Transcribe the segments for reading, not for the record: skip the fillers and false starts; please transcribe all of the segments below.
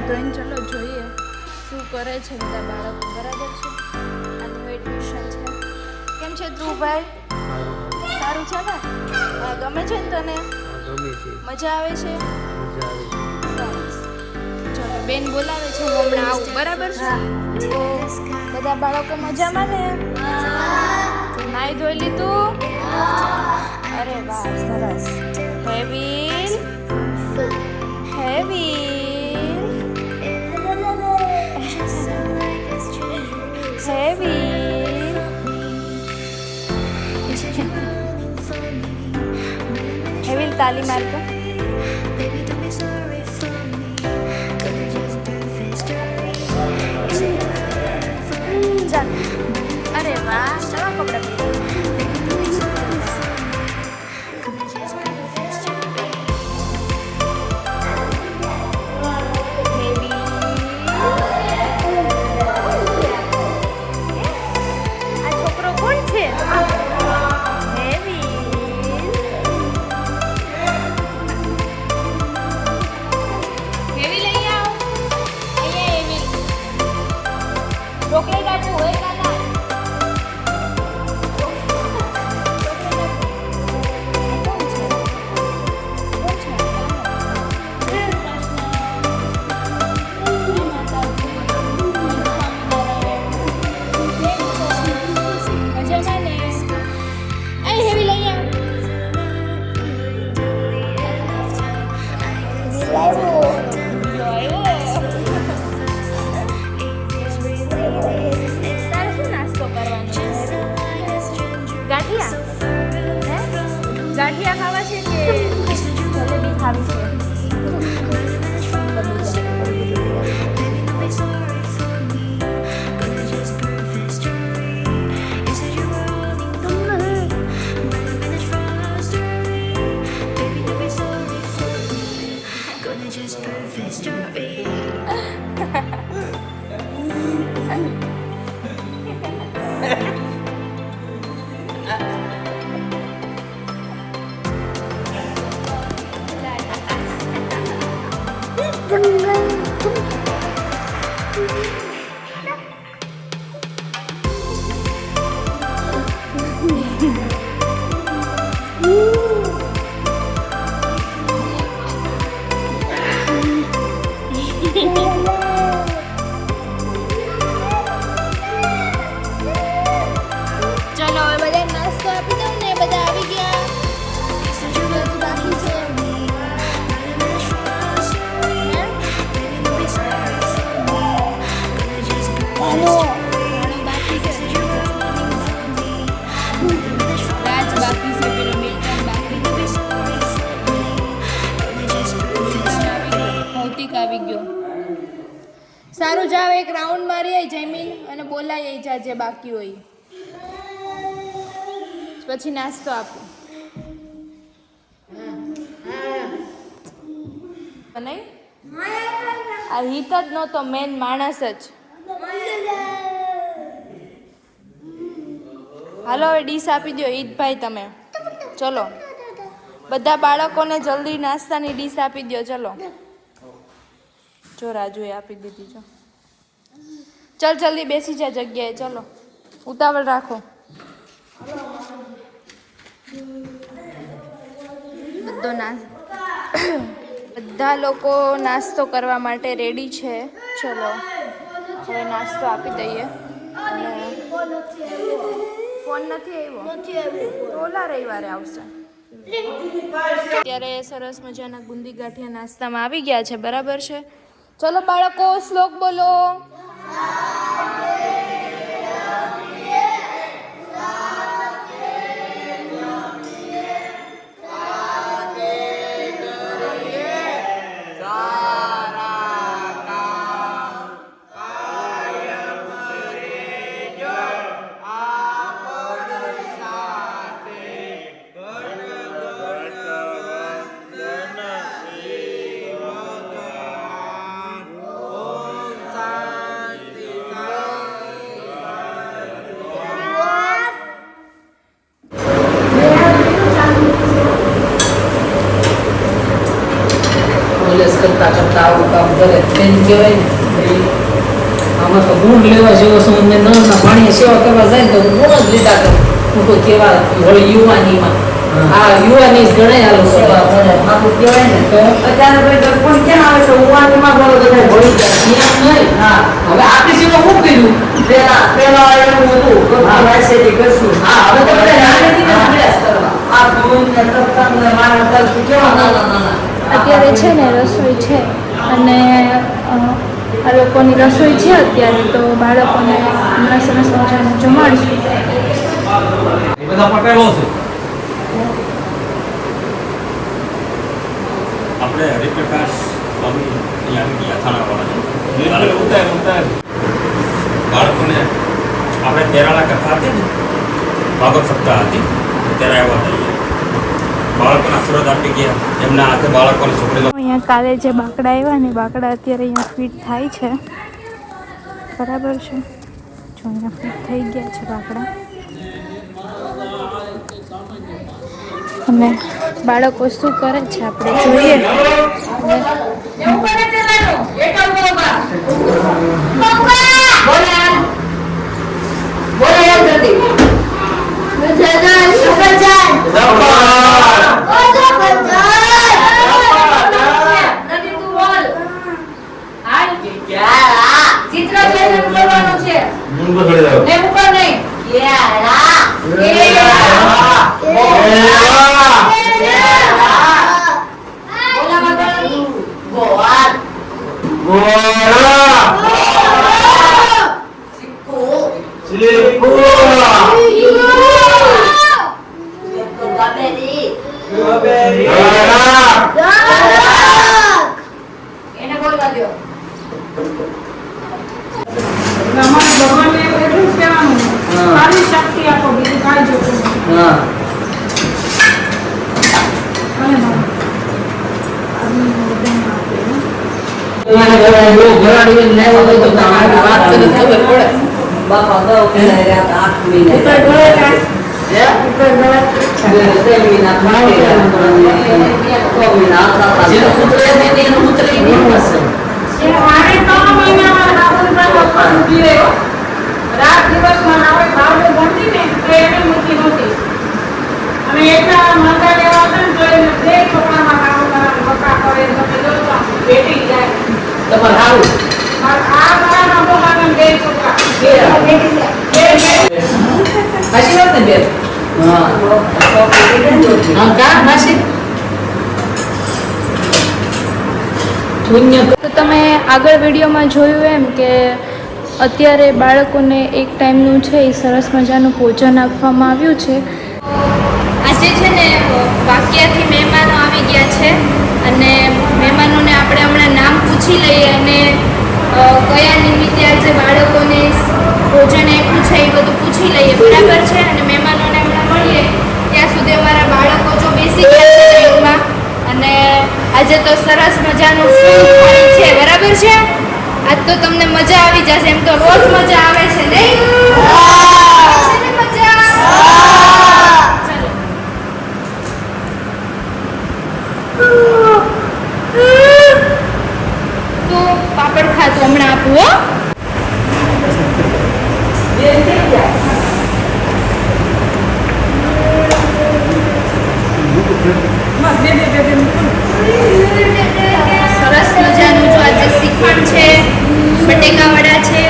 ધોઈને ચલો જોઈએ શું કરે છે બધા બાળકો. બરાબર છે, આનું એડમિશન છે. કેમ છે ધ્રુવભાઈ? સારું છે ને? ગમે છે ને તને? મજા આવે છે? સરસ. ચલો બેન બોલાવે છે, હું હમણાં આવું. બરાબર છે? તો બધા બાળકો મજામાં ને? નાઈ ધોઈ લીધું? અરે વાહ, સરસ. હેવિલ હેવિલ હેવિલ હેવિલ તાલી મારતો. ચાલ. અરે વાહ, નવા કપડાં ચોકલેટ આપવું હોય કાકા. ગાંઠિયા ખાવા છે કે જલેબી ખાવી છે? આવી ગયો. સારું, જાવ એક રાઉન્ડ મારી આવી જમીન અને બોલાઈ આવી જા જે બાકી હોય, પછી નાસ્તો આપો. નહીં આ હિત જ નહોતો, મેન માણસ જ. હાલો હવે ડીશ આપી દો ઈદભાઈ તમે. ચલો બધા બાળકોને જલ્દી નાસ્તાની ડીશ આપી દો. ચલો જો રાજુએ આપી દીધી. જો ચલ જલ્દી બેસી જા જગ્યાએ. ચલો ઉતાવળ રાખો. બધા લોકો નાસ્તો કરવા માટે રેડી છે. ચલો હવે નાસ્તો આપી દઈએ. ફોન નથી આવ્યો તો ઓલા રવિવારે આવશે. અત્યારે સરસ મજાના ગુંદી ગાંઠિયા નાસ્તામાં આવી ગયા છે. બરાબર છે? ચલો બાળકો શ્લોક બોલો. નોલેજ કરતા કરતા આવું કામ કરે તેને કહેવાય ને આમાં તો ગુણ લેવા જેવો શું મેં નળના પાણી સેવા કરવા જાય તો ગુણ જ લીધા કરું હું તો કેવા વળી યુવાનીમાં આ યુવાની જ ગણાય આ લોકો આવું કહેવાય ને તો અત્યારે ભાઈ દર્પણ ક્યાં આવે છે ઉવાનીમાં બોલો બધા ભળી એમ નહીં હા હવે આપણી સેવા શું કર્યું પેલા એવું હતું તો વાયસેથી કરશું હા હવે તો બધા નાનેથી અભ્યાસ કરવા આ ગુણ ને તત્વ ને માનવ તત્વ કેવા ના ના ના ના અત્યારે છે ને રસોઈ છે અને આ લોકોની રસોઈ છે અત્યારે તો બાળકોને હમણાં સરસ મજાનું જમાડશું. એ બધા પટેલો છે. આપણે હરિપ્રકાશ સ્વામી અહીંયા આવી ગયા થાણાવાળા બાળકોને આપણે તેરાળા કથા હતી ને ભાગવત સપ્તાહ હતી ત્યારે આવ્યા હતા બાળકોના આશીર્વાદ આપી ગયા એમના હાથે બાળકોને છોકરીઓ અહીંયા કાલે જે બાકડા આવ્યા ને બાકડા અત્યારે અહીંયા ફિટ થાય છે બરાબર છે જો અહીંયા ફિટ થઈ ગયા છે બાકડા અને બાળકો શું કરે છે આપણે જોઈએ બાપા દો પેલા રહ્યા 8 મહિના તો તમે આગળ વિડીયોમાં જોયું એમ કે અત્યારે બાળકોને એક ટાઈમનું છે એ સરસ મજાનું ભોજન આપવામાં આવ્યું છે. આજે છે ને વાક્યાથી મહેમાનો આવી ગયા છે અને મહેમાનોને આપણે હમણાં નામ પૂછી લઈએ અને કયા નિમિત્તે આજે બાળકોને ભોજન આપ્યું છે એ બધું પૂછી લઈએ બરાબર છે અને મહેમાનોને હમણાં મળીએ ત્યાં સુધી અમારા બાળકો જો બેસી ગયા છે લાઈનમાં અને આજે તો સરસ મજાનું ફૂલ થાળી છે બરાબર છે. આજ તો તમને મજા આવી જશે એમ તો રોજ મજા આવે છે નહીં છે ને મજા તો પાપડ ખાતું હમણાં આપું હો સરસ મજાનું જો આજે શ્રીખંડ છે બટેકાવડા છે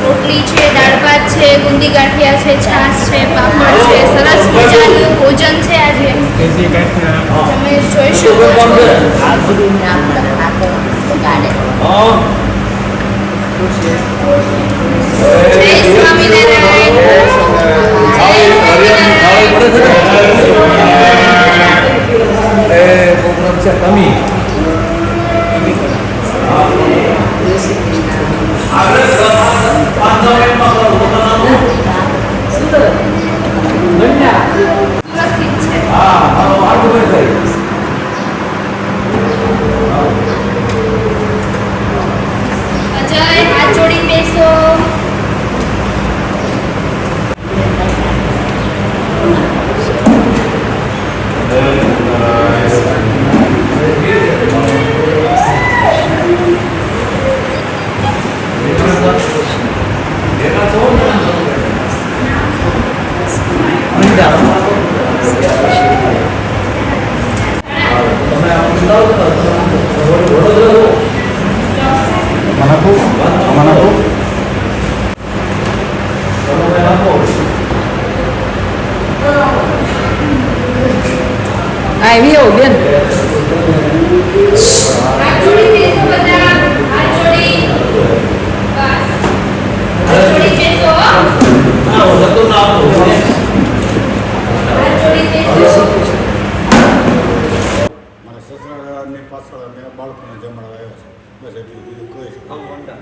રોટલી છે દાળ ભાત છે ગુંદી ગાંઠિયા છે છાશ છે પાપડ છે સરસ મજાનું ભોજન છે આજે તમે જોઈ શકો છો. જય સ્વામિનારાયણ જય અજય હાથ જોડીને બેસો. બાળકોને જમણવા આવ્યા છે બસ એટલું બીજું કોઈ છે ગામંડા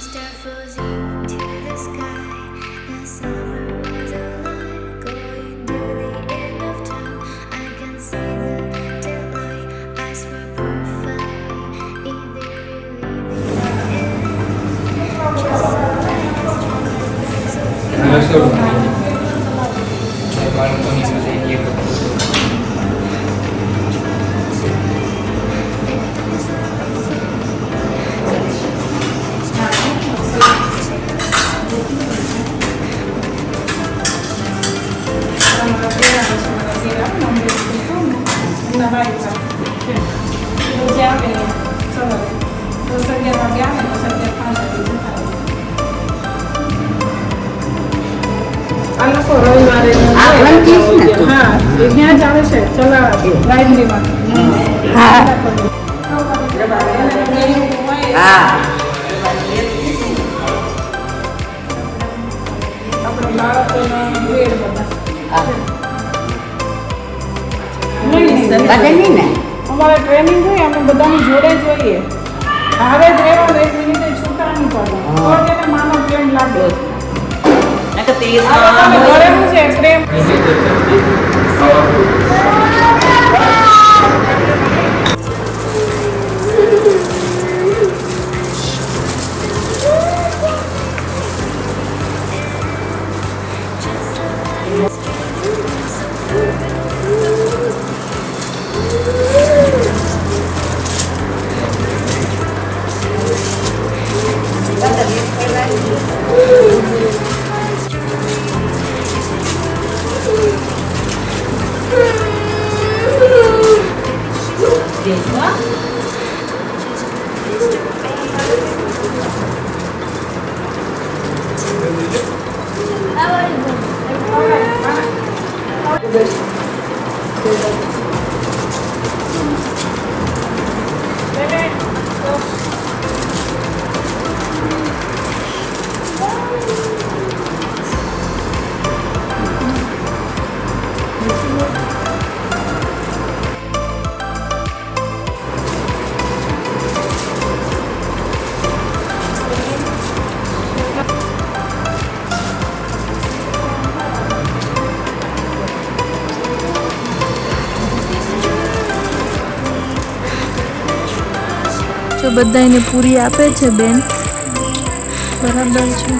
Star floating to the sky. The summer was a lie, going to the end of time. I can see the daylight. Eyes were perfect. If they really આ લોકો રવિવારે હા એ ત્યાં જ આવે છે ચલાવવા લાઇબ્રેરીમાં આપણે બાળકોના ગ્રેડ બધા અમારે ટ્રેનિંગ હોય અમે બધાની જોડે જોઈએ હારે જ રહેવાનું 1 મિનિટે છૂટા નહીં પડે તો જ એને માનો પ્રેમ લાગે આ બધાને ઘરેલું છે પ્રેમ તો બધાને પૂરી આપે છે બેન બરાબર છે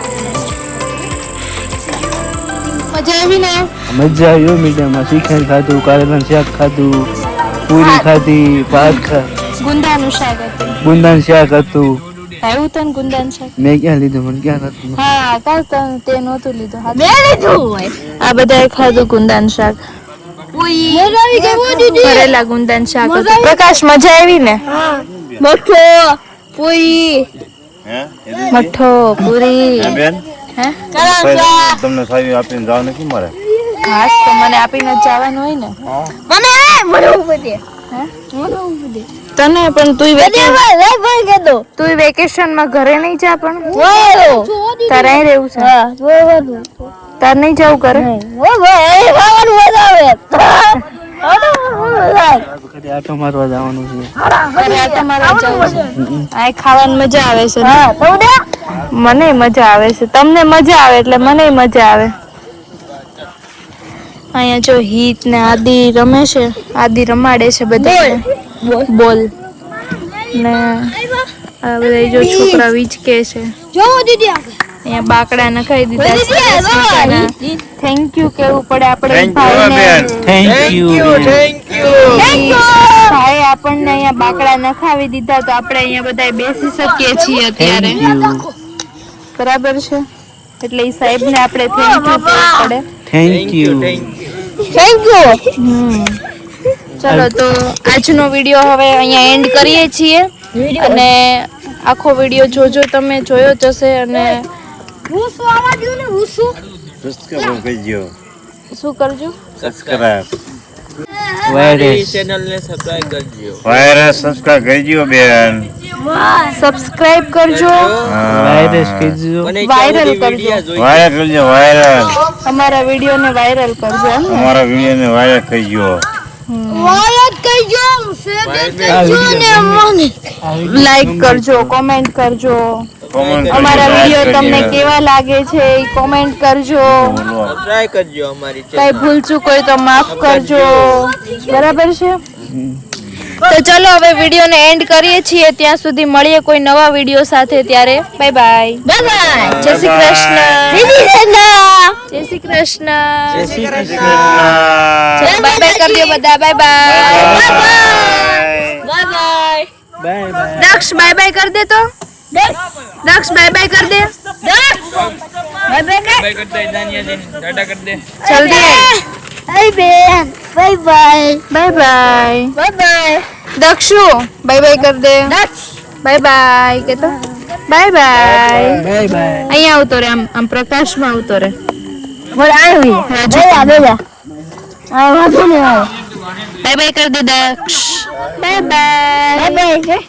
મજા આવી ને મજા આવ્યો મીડિયામાં શીખણ ખાધું કારેલાનું શાક ખાધું પૂરી ખાધી ભાત ગુંદાનું શાક હતું ગુંદાનું શાક હતું આવ્યું તને ગુંદાનું શાક મેં ક્યાં લીધું મને ક્યાં નથી હા કાલ તે નહોતું લીધું મેં લીધું હોય આ બધાએ ખાધું ગુંદાનું શાક ભરેલા ગુંદાનું શાક હતું પ્રકાશ મજા આવી ને મઠો પૂરી મઠો પૂરી હે તમને સાહેબ આપીને જાવ નથી મારે ઘાસ તો મને આપીને જ જવાનું હોય ને તને પણ તું વેકેશન માં ઘરે નહીં જા પણ તારે અહીં રહેવું છે તારે નહીં જવું ઘરે આટો મારવા જવાનું છે ઘરે આટો મારવા જવું છે આ ખાવાની મજા આવે છે મને મજા આવે છે તમને મજા આવે એટલે મને મજા આવે અહીંયા જો હિત ને આદિ રમે છે આદિ રમાડે છે બધા બોલ ને આ બધા જો છોકરા વીચકે છે. અહીંયા બાકડા નખાઈ દીધા. થેન્ક યુ કેવું પડે આપણે ભાઈને. થેન્ક યુ ભાઈ આપણને અહીંયા બાકડા નખાવી દીધા તો આપણે અહીંયા બધા બેસી શકીએ છીએ અત્યારે. બરાબર છે, એટલે એ સાહેબને આપણે થેન્ક યુ કહેવું પડે. થેન્ક યુ ચલો તો આજનો વિડીયો હવે અહીંયા એન્ડ કરીએ છીએ અને આખો વિડીયો જોજો, તમે જોયો જ હશે. અને સબસ્ક્રાઇબ કરજો. શું કરજો? સબસ્ક્રાઇબ. વાયરસ વાયરસ સબસ્ક્રાઇબ કરજો બેન. સબસ્ક્રાઇબ કરજો, વાયરસ કીધું વાયરલ કરજો, વાયરલ કરજો વાયરલ. અમારા વિડીયોને વાયરલ કરજો. એમ ને? અમારા વિડીયોને વાયરલ કરજો. લાઈક કરજો, કોમેન્ટ કરજો. કોમેન્ટ અમારા કરજો, વિડીયો like તમને કરજો. કેવા લાગે છે એ કોમેન્ટ કરજો. કઈ ભૂલ ચૂક હોય તો માફ કરજો. બરાબર છે? તો ચલો હવે વિડીયોને એન્ડ કરીએ છીએ. ત્યાં સુધી મળીએ કોઈ નવા વિડીયો સાથે. ત્યારે બાય બાય. જય શ્રી કૃષ્ણ. જય શ્રી કૃષ્ણ. ચલો બાય બાય કરી દો બધા. Bye bye. Bye bye. Daksh bye bye કરી દે તો. દક્ષ બાય બાય કરી દે. જલ્દી bye bye. Dakshu bye bye કરી દે. બાય બાય કે તો. Bye bye. Bye bye. અહીંયા આવતો રે, આમ પ્રકાશમાં આવતો રે. બાય બાય કરી દે દક્ષ. Bye by.